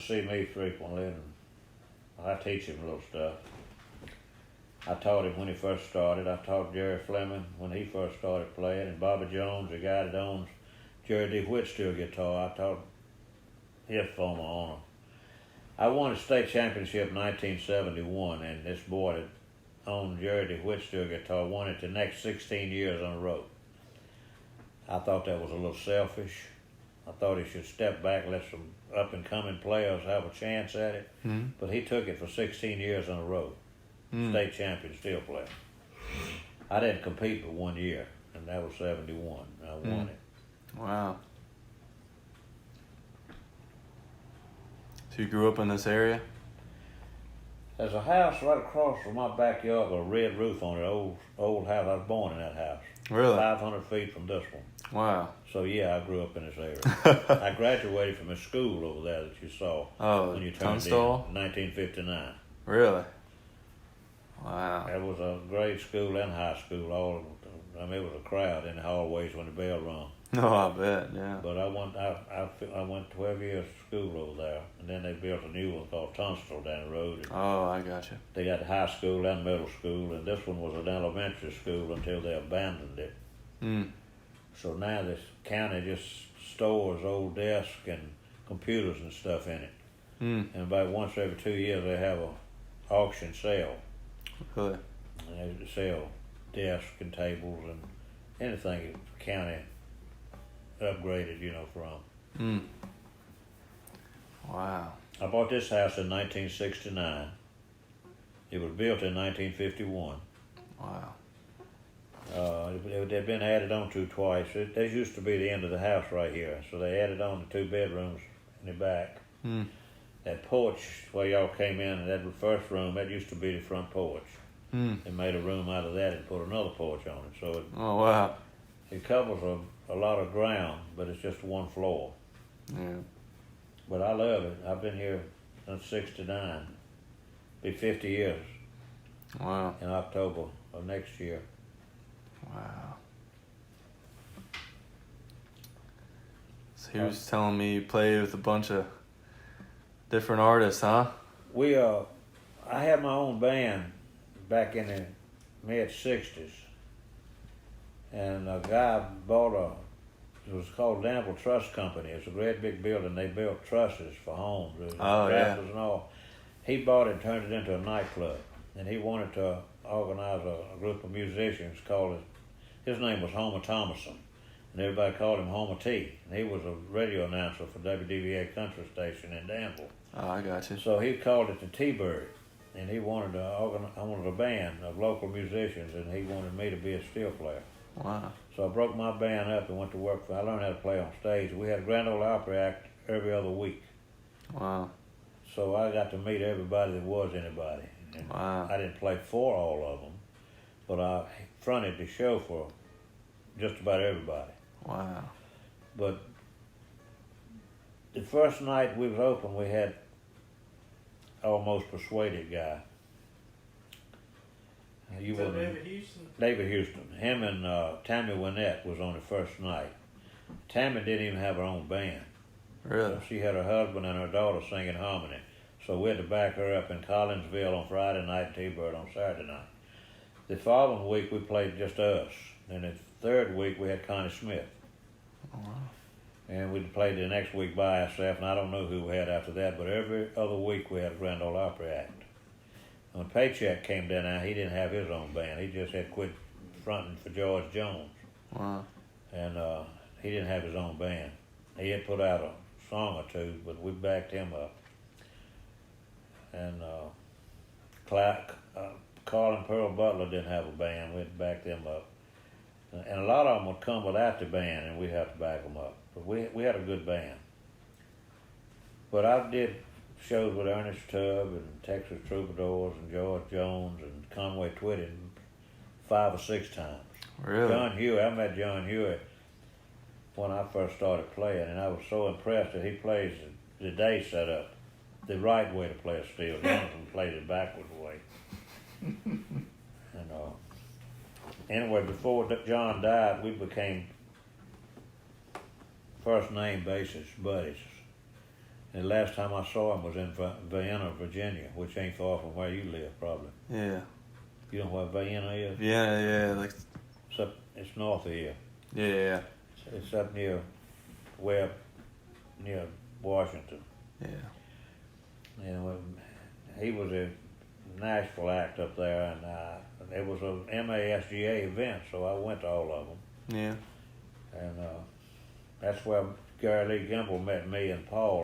See me frequently, and I teach him a little stuff. I taught him when he first started. I taught Jerry Fleming when he first started playing, and Bobby Jones, the guy that owns Jerry D. Whitsteel guitar, I taught his former owner. I won a state championship in 1971, and this boy that owned Jerry D. Whitsteel guitar won it the next 16 years on the road. I thought that was a little selfish. I thought he should step back, let some up-and-coming players have a chance at it. Mm-hmm. But he took it for 16 years on the road. State champion steel player. I didn't compete for 1 year, and that was 71. I won it. Wow. So you grew up in this area? There's a house right across from my backyard with a red roof on it, old house. I was born in that house. Really? 500 feet from this one. Wow. So yeah, I grew up in this area. I graduated from a school over there that you saw when you turned Tunstall? in 1959. Really? Wow. It was a grade school and high school. It was a crowd in the hallways when the bell rung. No, I bet, yeah. But I went 12 years to school over there, and then they built a new one called Tunstall down the road. Oh, I gotcha. They got high school and middle school, and this one was an elementary school until they abandoned it. So now this county just stores old desks and computers and stuff in it. And about once every 2 years they have a auction sale. Really? And they sell desks and tables and anything the county upgraded, from. Wow. I bought this house in 1969. It was built in 1951. Wow. It had been added on to twice. This used to be the end of the house right here, so they added on the 2 bedrooms in the back. That porch where y'all came in, and that first room, that used to be the front porch. They made a room out of that and put another porch on it. So Oh, wow. it covers a lot of ground, but it's just one floor. Yeah. But I love it. I've been here since '69. Be 50 years Wow. in October of next year. Wow. So he was telling me you played with a bunch of different artists, huh? I had my own band back in the mid-'60s, and a guy bought it was called Danville Truss Company. It's a great big building. They built trusses for homes, trusses and all. He bought it and turned it into a nightclub, and he wanted to organize a group of musicians called it. His name was Homer Thomason, and everybody called him Homer T. And he was a radio announcer for WDVA Country Station in Danville. Oh, I got you. So he called it the T-Bird, and he wanted I wanted a band of local musicians, and he wanted me to be a steel player. Wow. So I broke my band up and went to work I learned how to play on stage. We had a Grand Ole Opry act every other week. Wow. So I got to meet everybody that was anybody. And Wow. I didn't play for all of them, but I fronted the show for just about everybody. Wow. But the first night we was open, we had Almost Persuaded guy. David Houston? David Houston. Him and Tammy Wynette was on the first night. Tammy didn't even have her own band. Really? She had her husband and her daughter singing harmony. So we had to back her up in Collinsville on Friday night and T-Bird on Saturday night. The following week we played just us. And the third week we had Connie Smith. Oh, wow. And we played the next week by ourselves, and I don't know who we had after that, but every other week we had a Grand Ole Opry act. When Paycheck came down, he didn't have his own band. He just had quit fronting for George Jones. Wow. And he didn't have his own band. He had put out a song or two, but we backed him up. And Carl and Pearl Butler didn't have a band. We had to back them up. And a lot of them would come without the band, and we'd have to back them up. But we had a good band. But I did shows with Ernest Tubb and Texas Troubadours and George Jones and Conway Twitty 5 or 6 times. Really? John Huey, I met John Huey when I first started playing, and I was so impressed that he plays the day setup the right way to play a steel. Jonathan plays it backwards way. And anyway, before John died, we became first name basis buddies. And the last time I saw him was in Vienna, Virginia, which ain't far from where you live, probably. Yeah. You know where Vienna is? Yeah, like. It's north of here. Yeah. It's up near Washington. Yeah. And he was a Nashville act up there, and it was a MASGA event, so I went to all of them. Yeah. And that's where Gary Lee Gimble met me and Paul.